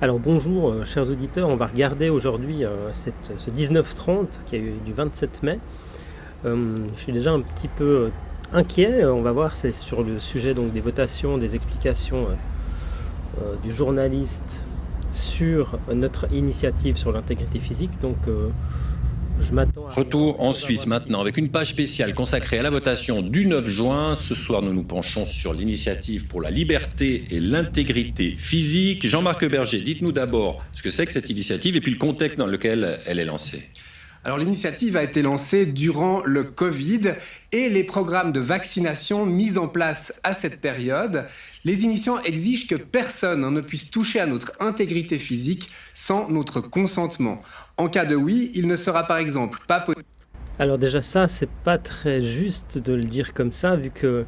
Alors bonjour chers auditeurs, on va regarder aujourd'hui ce 19-30 qui a eu du 27 mai. Je suis déjà un petit peu inquiet, on va voir, c'est sur le sujet donc, des votations, des explications du journaliste sur notre initiative sur l'intégrité physique. Donc je m'attends à... Retour en Suisse maintenant avec une page spéciale consacrée à la votation du 9 juin. Ce soir, nous nous penchons sur l'initiative pour la liberté et l'intégrité physique. Jean-Marc Berger, dites-nous d'abord ce que c'est que cette initiative et puis le contexte dans lequel elle est lancée. Alors l'initiative a été lancée durant le Covid et les programmes de vaccination mis en place à cette période. Les initiants exigent que personne ne puisse toucher à notre intégrité physique sans notre consentement. En cas de oui, il ne sera par exemple pas possible. Alors déjà ça, c'est pas très juste de le dire comme ça, vu que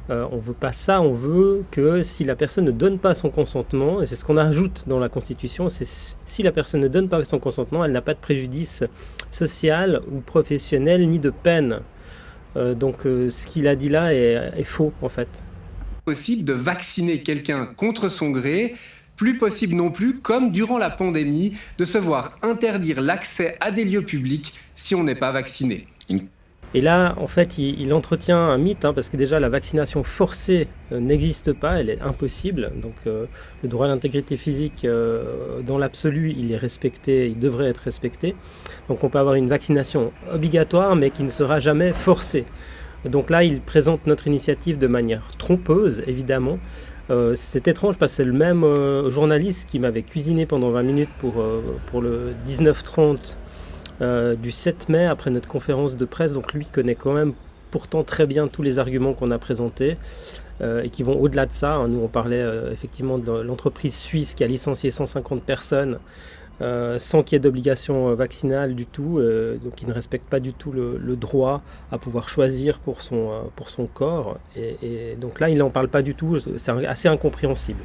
on veut pas ça, on veut que si la personne ne donne pas son consentement, et c'est ce qu'on ajoute dans la Constitution, c'est si la personne ne donne pas son consentement, elle n'a pas de préjudice social ou professionnel ni de peine. Donc ce qu'il a dit là est faux en fait. Possible de vacciner quelqu'un contre son gré, plus possible non plus, comme durant la pandémie, de se voir interdire l'accès à des lieux publics si on n'est pas vacciné. Et là, en fait, il entretient un mythe, parce que déjà la vaccination forcée n'existe pas, elle est impossible. Donc le droit à l'intégrité physique, dans l'absolu, il est respecté, il devrait être respecté. Donc on peut avoir une vaccination obligatoire, mais qui ne sera jamais forcée. Donc là, il présente notre initiative de manière trompeuse, évidemment. C'est étrange parce que c'est le même journaliste qui m'avait cuisiné pendant 20 minutes pour le 19-30 du 7 mai après notre conférence de presse. Donc lui connaît quand même pourtant très bien tous les arguments qu'on a présentés et qui vont au-delà de ça. Nous on parlait effectivement de l'entreprise suisse qui a licencié 150 personnes sans qu'il y ait d'obligation vaccinale du tout, donc il ne respecte pas du tout le droit à pouvoir choisir pour son corps, et donc là il n'en parle pas du tout, c'est assez incompréhensible.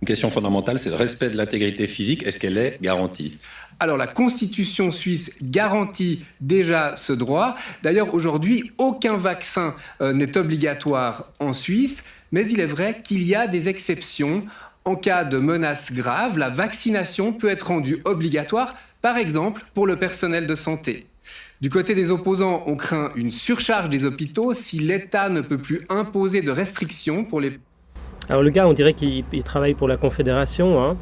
Une question fondamentale, c'est le respect de l'intégrité physique, est-ce qu'elle est garantie ? Alors la Constitution suisse garantit déjà ce droit. D'ailleurs aujourd'hui, aucun vaccin n'est obligatoire en Suisse, mais il est vrai qu'il y a des exceptions. En cas de menace grave, la vaccination peut être rendue obligatoire, par exemple pour le personnel de santé. Du côté des opposants, on craint une surcharge des hôpitaux si l'État ne peut plus imposer de restrictions pour les... Alors le gars, on dirait qu'il travaille pour la Confédération.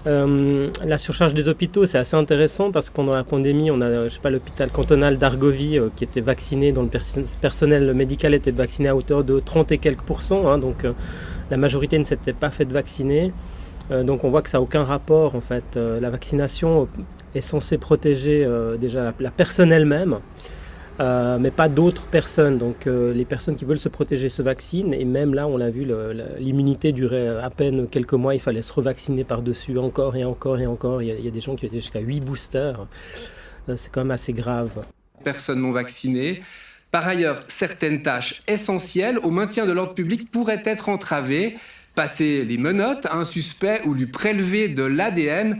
La surcharge des hôpitaux, c'est assez intéressant parce que pendant la pandémie, on a, l'hôpital cantonal d'Argovie qui était vacciné, dont le personnel médical était vacciné à hauteur de 30 et quelques %. Donc la majorité ne s'était pas fait vacciner. Donc on voit que ça n'a aucun rapport en fait. La vaccination est censée protéger déjà la personne elle-même. Mais pas d'autres personnes. Donc les personnes qui veulent se protéger se vaccinent, et même là on l'a vu, l'immunité durait à peine quelques mois, il fallait se revacciner par-dessus encore et encore et encore. Il y a des gens qui étaient jusqu'à 8 boosters, c'est quand même assez grave. Personnes non vaccinées. Par ailleurs, certaines tâches essentielles au maintien de l'ordre public pourraient être entravées. Passer les menottes à un suspect ou lui prélever de l'ADN.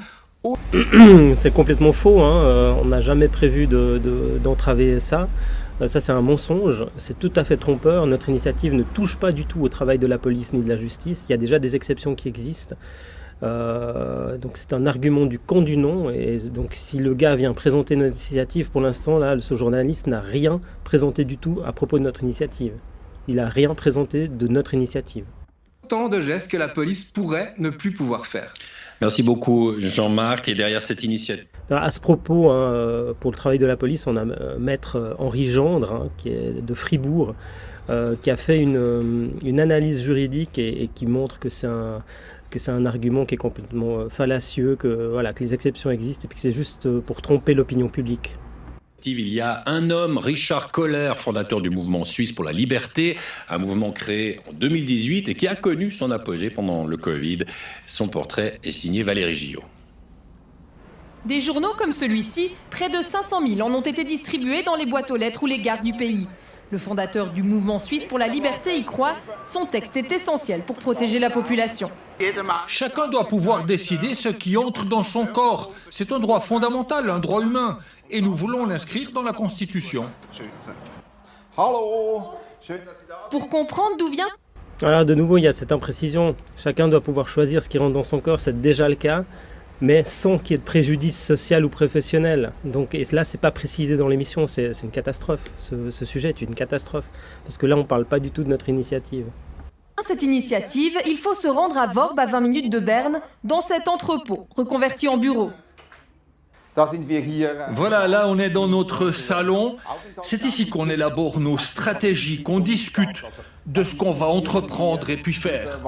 C'est complètement faux, on n'a jamais prévu d'entraver ça. Ça c'est un mensonge, c'est tout à fait trompeur. Notre initiative ne touche pas du tout au travail de la police ni de la justice. Il y a déjà des exceptions qui existent. Donc c'est un argument du camp du non. Et donc si le gars vient présenter notre initiative, pour l'instant là, ce journaliste n'a rien présenté du tout à propos de notre initiative. Il n'a rien présenté de notre initiative. Tant de gestes que la police pourrait ne plus pouvoir faire. Merci beaucoup Jean-Marc. Et derrière cette initiative... À ce propos, pour le travail de la police, on a maître Henri Gendre, qui est de Fribourg, qui a fait une analyse juridique et qui montre que c'est un argument qui est complètement fallacieux, que les exceptions existent et puis que c'est juste pour tromper l'opinion publique. Il y a un homme, Richard Kohler, fondateur du mouvement suisse pour la liberté, un mouvement créé en 2018 et qui a connu son apogée pendant le Covid. Son portrait est signé Valérie Gillot. Des journaux comme celui-ci, près de 500 000 en ont été distribués dans les boîtes aux lettres ou les gares du pays. Le fondateur du mouvement suisse pour la liberté y croit, son texte est essentiel pour protéger la population. Chacun doit pouvoir décider ce qui entre dans son corps. C'est un droit fondamental, un droit humain. Et nous voulons l'inscrire dans la Constitution. Pour comprendre d'où vient Alors de nouveau, il y a cette imprécision. Chacun doit pouvoir choisir ce qui rentre dans son corps, c'est déjà le cas, mais sans qu'il y ait de préjudice social ou professionnel. Donc, et là, c'est pas précisé dans l'émission, c'est une catastrophe. Ce sujet est une catastrophe, parce que là, on parle pas du tout de notre initiative. Cette initiative, il faut se rendre à Worb, à 20 minutes de Berne, dans cet entrepôt, reconverti en bureau. Voilà, là on est dans notre salon. C'est ici qu'on élabore nos stratégies, qu'on discute de ce qu'on va entreprendre et puis faire.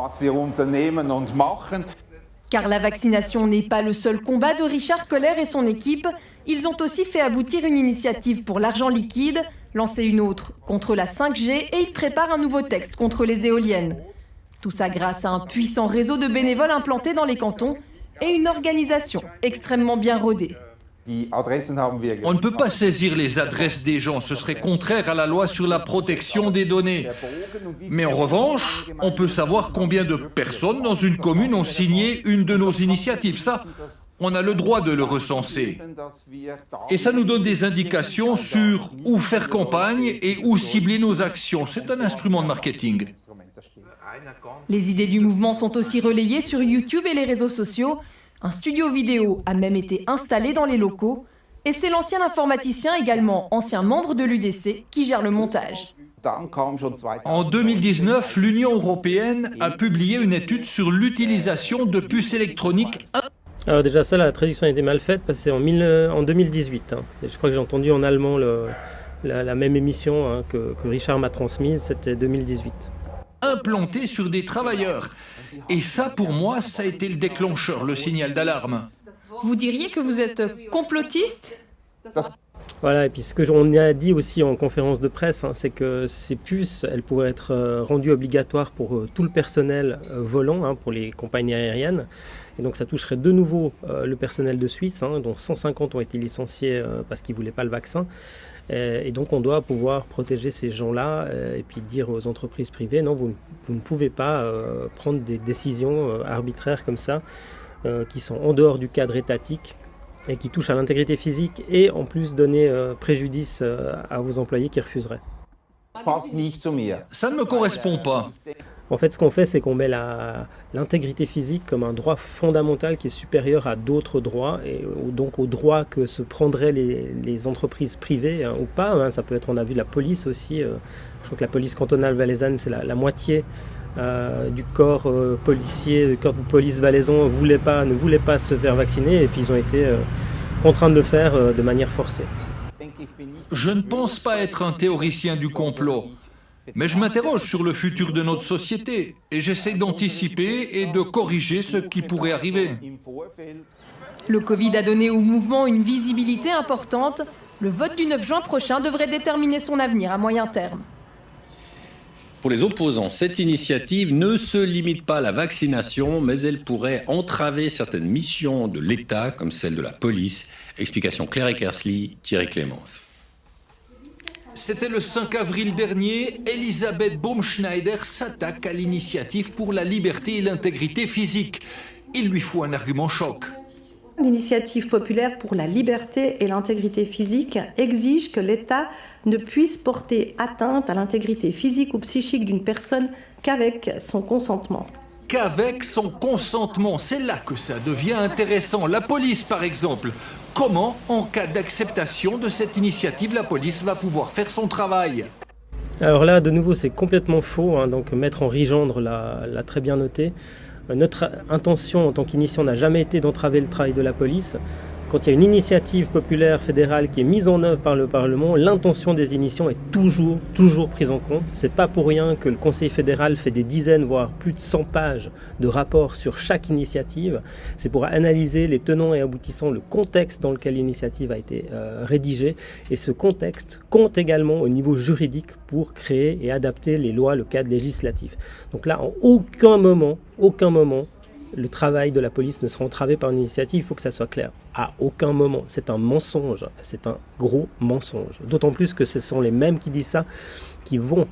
Car la vaccination n'est pas le seul combat de Richard Kohler et son équipe. Ils ont aussi fait aboutir une initiative pour l'argent liquide, lancé une autre contre la 5G et ils préparent un nouveau texte contre les éoliennes. Tout ça grâce à un puissant réseau de bénévoles implantés dans les cantons et une organisation extrêmement bien rodée. On ne peut pas saisir les adresses des gens, ce serait contraire à la loi sur la protection des données. Mais en revanche, on peut savoir combien de personnes dans une commune ont signé une de nos initiatives. Ça, on a le droit de le recenser. Et ça nous donne des indications sur où faire campagne et où cibler nos actions. C'est un instrument de marketing. Les idées du mouvement sont aussi relayées sur YouTube et les réseaux sociaux. Un studio vidéo a même été installé dans les locaux. Et c'est l'ancien informaticien, également ancien membre de l'UDC, qui gère le montage. En 2019, l'Union européenne a publié une étude sur l'utilisation de puces électroniques. Alors déjà ça, la traduction a été mal faite parce que c'est en 2018. Hein. Et je crois que j'ai entendu en allemand la même émission que Richard m'a transmise, c'était 2018. Implantées sur des travailleurs. Et ça, pour moi, ça a été le déclencheur, le signal d'alarme. Vous diriez que vous êtes complotiste ? Voilà, et puis ce que on a dit aussi en conférence de presse, c'est que ces puces, elles pourraient être rendues obligatoires pour tout le personnel volant, pour les compagnies aériennes. Et donc ça toucherait de nouveau le personnel de Suisse, dont 150 ont été licenciés parce qu'ils ne voulaient pas le vaccin. Et donc on doit pouvoir protéger ces gens-là et puis dire aux entreprises privées, non, vous ne pouvez pas prendre des décisions arbitraires comme ça, qui sont en dehors du cadre étatique et qui touchent à l'intégrité physique et en plus donner préjudice à vos employés qui refuseraient. Ça ne me correspond pas. En fait, ce qu'on fait, c'est qu'on met l'intégrité physique comme un droit fondamental qui est supérieur à d'autres droits, et donc aux droits que se prendraient les entreprises privées ou pas. Ça peut être, on a vu la police aussi, je crois que la police cantonale valaisanne, c'est la moitié du corps policier, du corps de police valaisan ne voulait pas se faire vacciner, et puis ils ont été contraints de le faire de manière forcée. Je ne pense pas être un théoricien du complot. Mais je m'interroge sur le futur de notre société et j'essaie d'anticiper et de corriger ce qui pourrait arriver. Le Covid a donné au mouvement une visibilité importante. Le vote du 9 juin prochain devrait déterminer son avenir à moyen terme. Pour les opposants, cette initiative ne se limite pas à la vaccination, mais elle pourrait entraver certaines missions de l'État, comme celle de la police. Explication Claire Eckersley, Thierry Clémence. C'était le 5 avril dernier, Elisabeth Baumschneider s'attaque à l'initiative pour la liberté et l'intégrité physique. Il lui faut un argument choc. L'initiative populaire pour la liberté et l'intégrité physique exige que l'État ne puisse porter atteinte à l'intégrité physique ou psychique d'une personne qu'avec son consentement. Qu'avec son consentement, c'est là que ça devient intéressant. La police, par exemple. Comment, en cas d'acceptation de cette initiative, la police va pouvoir faire son travail ? Alors là, de nouveau, c'est complètement faux. Donc Maître Henri Gendre l'a très bien noté. Notre intention en tant qu'initiant n'a jamais été d'entraver le travail de la police. Quand il y a une initiative populaire fédérale qui est mise en œuvre par le Parlement, l'intention des initiants est toujours prise en compte. C'est pas pour rien que le Conseil fédéral fait des dizaines, voire plus de 100 pages de rapports sur chaque initiative. C'est pour analyser les tenants et aboutissants, le contexte dans lequel l'initiative a été rédigée. Et ce contexte compte également au niveau juridique pour créer et adapter les lois, le cadre législatif. Donc là, en aucun moment, le travail de la police ne sera entravé par une initiative, il faut que ça soit clair. À aucun moment. C'est un mensonge, c'est un gros mensonge. D'autant plus que ce sont les mêmes qui disent ça, qui vont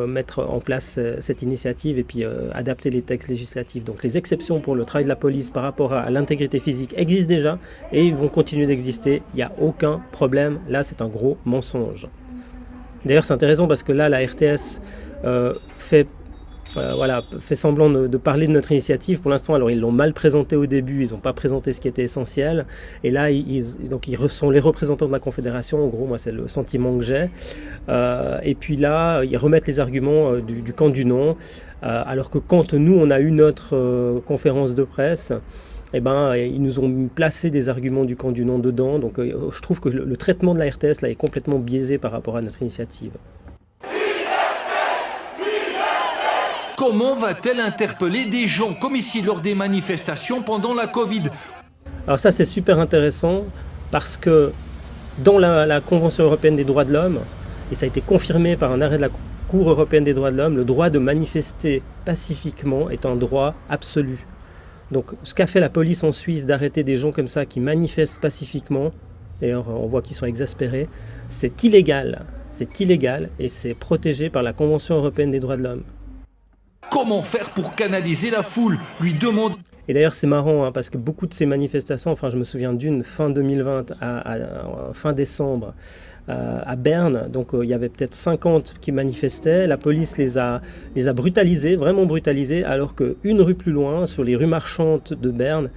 mettre en place cette initiative et puis adapter les textes législatifs. Donc les exceptions pour le travail de la police par rapport à l'intégrité physique existent déjà et ils vont continuer d'exister. Il n'y a aucun problème. Là, c'est un gros mensonge. D'ailleurs, c'est intéressant parce que là, la RTS fait fait semblant de parler de notre initiative. Pour l'instant, alors ils l'ont mal présenté au début, ils n'ont pas présenté ce qui était essentiel. Et là, ils sont les représentants de la Confédération. En gros, moi, c'est le sentiment que j'ai. Et puis là, ils remettent les arguments du camp du non. Alors que quand nous, on a eu notre conférence de presse, ils nous ont placé des arguments du camp du non dedans. Donc, je trouve que le traitement de la RTS là est complètement biaisé par rapport à notre initiative. Comment va-t-elle interpeller des gens comme ici lors des manifestations pendant la Covid? Alors ça, c'est super intéressant parce que dans la Convention européenne des droits de l'homme, et ça a été confirmé par un arrêt de la Cour européenne des droits de l'homme, le droit de manifester pacifiquement est un droit absolu. Donc ce qu'a fait la police en Suisse d'arrêter des gens comme ça qui manifestent pacifiquement, d'ailleurs on voit qu'ils sont exaspérés, c'est illégal et c'est protégé par la Convention européenne des droits de l'homme. Comment faire pour canaliser la foule? Lui demande. Et d'ailleurs c'est marrant parce que beaucoup de ces manifestations, enfin je me souviens d'une fin 2020 à fin décembre à Berne, donc il y avait peut-être 50 qui manifestaient, la police les a brutalisés, vraiment brutalisés, alors qu'une rue plus loin, sur les rues marchandes de Berne,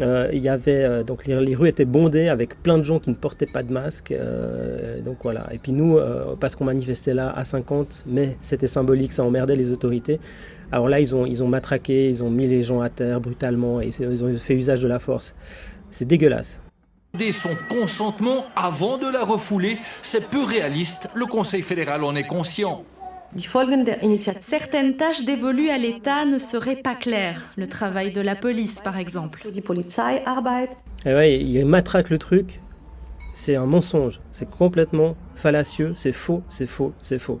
il y avait donc les rues étaient bondées avec plein de gens qui ne portaient pas de masque, donc voilà. Et puis nous, parce qu'on manifestait là à 50, mais c'était symbolique, ça emmerdait les autorités. Alors là, ils ont matraqué, ils ont mis les gens à terre brutalement et ils ont fait usage de la force. C'est dégueulasse. Son consentement avant de la refouler, c'est peu réaliste. Le Conseil fédéral en est conscient. Certaines tâches dévolues à l'État ne seraient pas claires. Le travail de la police, par exemple. Et ouais, ils matraquent le truc. C'est un mensonge. C'est complètement fallacieux. C'est faux, c'est faux, c'est faux.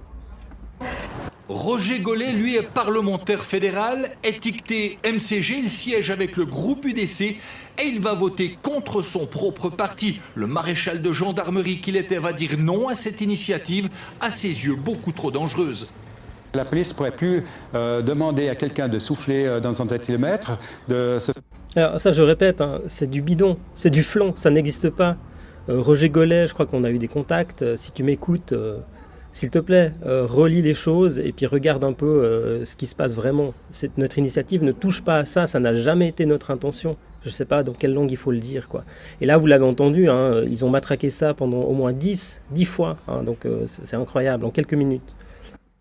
Roger Gollet, lui, est parlementaire fédéral, étiqueté MCG, il siège avec le groupe UDC et il va voter contre son propre parti. Le maréchal de gendarmerie qu'il était va dire non à cette initiative, à ses yeux beaucoup trop dangereuse. La police ne pourrait plus demander à quelqu'un de souffler dans un tentilomètre. Alors ça, je répète, c'est du bidon, c'est du flan, ça n'existe pas. Roger Gollet, je crois qu'on a eu des contacts, si tu m'écoutes... S'il te plaît, relis les choses et puis regarde un peu ce qui se passe vraiment. Notre initiative ne touche pas à ça, ça n'a jamais été notre intention. Je ne sais pas dans quelle langue il faut le dire, quoi. Et là, vous l'avez entendu, ils ont matraqué ça pendant au moins 10 fois, donc c'est incroyable, en quelques minutes.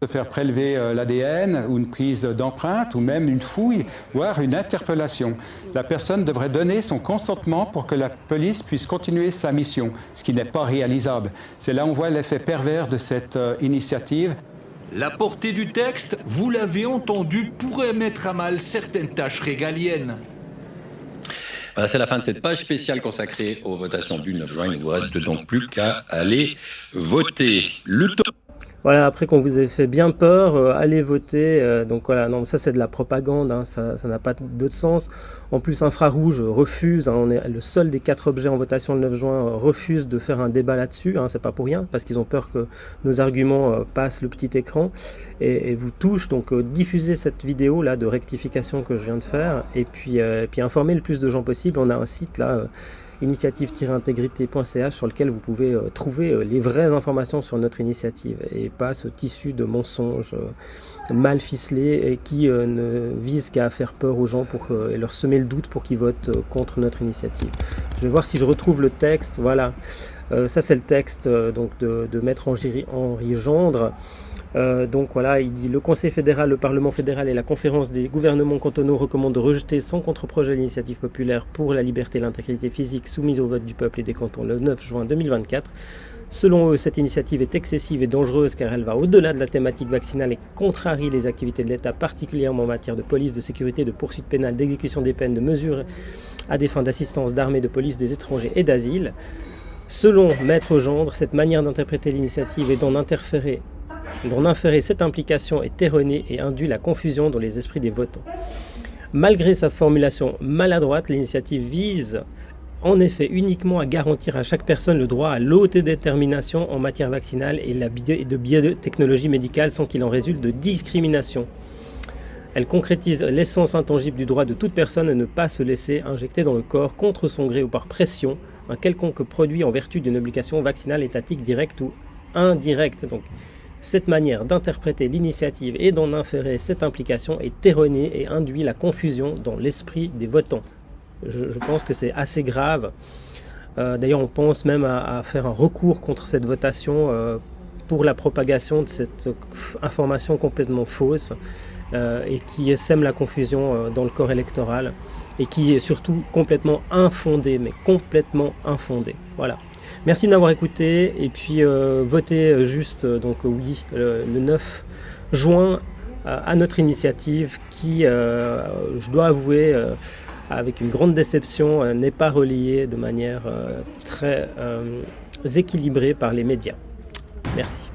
De faire prélever l'ADN ou une prise d'empreinte ou même une fouille, voire une interpellation. La personne devrait donner son consentement pour que la police puisse continuer sa mission, ce qui n'est pas réalisable. C'est là où on voit l'effet pervers de cette initiative. La portée du texte, vous l'avez entendu, pourrait mettre à mal certaines tâches régaliennes. Voilà, c'est la fin de cette page spéciale consacrée aux votations du 9 juin. Il ne vous reste donc plus qu'à aller voter. Voilà, après qu'on vous ait fait bien peur, allez voter. Donc voilà, non, ça c'est de la propagande, ça n'a pas d'autre sens. En plus, Infrarouge refuse, on est le seul des 4 objets en votation le 9 juin, refuse de faire un débat là-dessus, c'est pas pour rien, parce qu'ils ont peur que nos arguments passent le petit écran et vous touchent. Donc diffusez cette vidéo là de rectification que je viens de faire et puis informez le plus de gens possible. On a un site là, initiative-intégrité.ch sur lequel vous pouvez trouver les vraies informations sur notre initiative et pas ce tissu de mensonges mal ficelés et qui ne vise qu'à faire peur aux gens et leur semer le doute pour qu'ils votent contre notre initiative. Je vais voir si je retrouve le texte. Voilà, ça c'est le texte donc de Maître Henri Gendre. Donc voilà, il dit: le Conseil fédéral, le Parlement fédéral et la conférence des gouvernements cantonaux recommandent de rejeter sans contre-projet l'initiative populaire pour la liberté et l'intégrité physique soumise au vote du peuple et des cantons le 9 juin 2024. Selon eux, cette initiative est excessive et dangereuse car elle va au-delà de la thématique vaccinale et contrarie les activités de l'État, particulièrement en matière de police, de sécurité, de poursuite pénale, d'exécution des peines, de mesures à des fins d'assistance d'armée, de police des étrangers et d'asile. Selon Maître Gendre, cette manière d'interpréter l'initiative et d'en inférer cette implication est erronée et induit la confusion dans les esprits des votants. Malgré sa formulation maladroite, l'initiative vise en effet uniquement à garantir à chaque personne le droit à l'autodétermination en matière vaccinale et de biotechnologie médicale sans qu'il en résulte de discrimination. Elle concrétise l'essence intangible du droit de toute personne à ne pas se laisser injecter dans le corps contre son gré ou par pression un quelconque produit en vertu d'une obligation vaccinale étatique directe ou indirecte. Donc, Cette manière d'interpréter l'initiative et d'en inférer cette implication est erronée et induit la confusion dans l'esprit des votants. Je pense que c'est assez grave. D'ailleurs, on pense même à faire un recours contre cette votation pour la propagation de cette information complètement fausse et qui sème la confusion dans le corps électoral et qui est surtout complètement infondée, mais complètement infondée. Voilà. Merci de m'avoir écouté et puis votez juste donc oui le 9 juin à notre initiative qui, je dois avouer, avec une grande déception, n'est pas relayée de manière très équilibrée par les médias. Merci.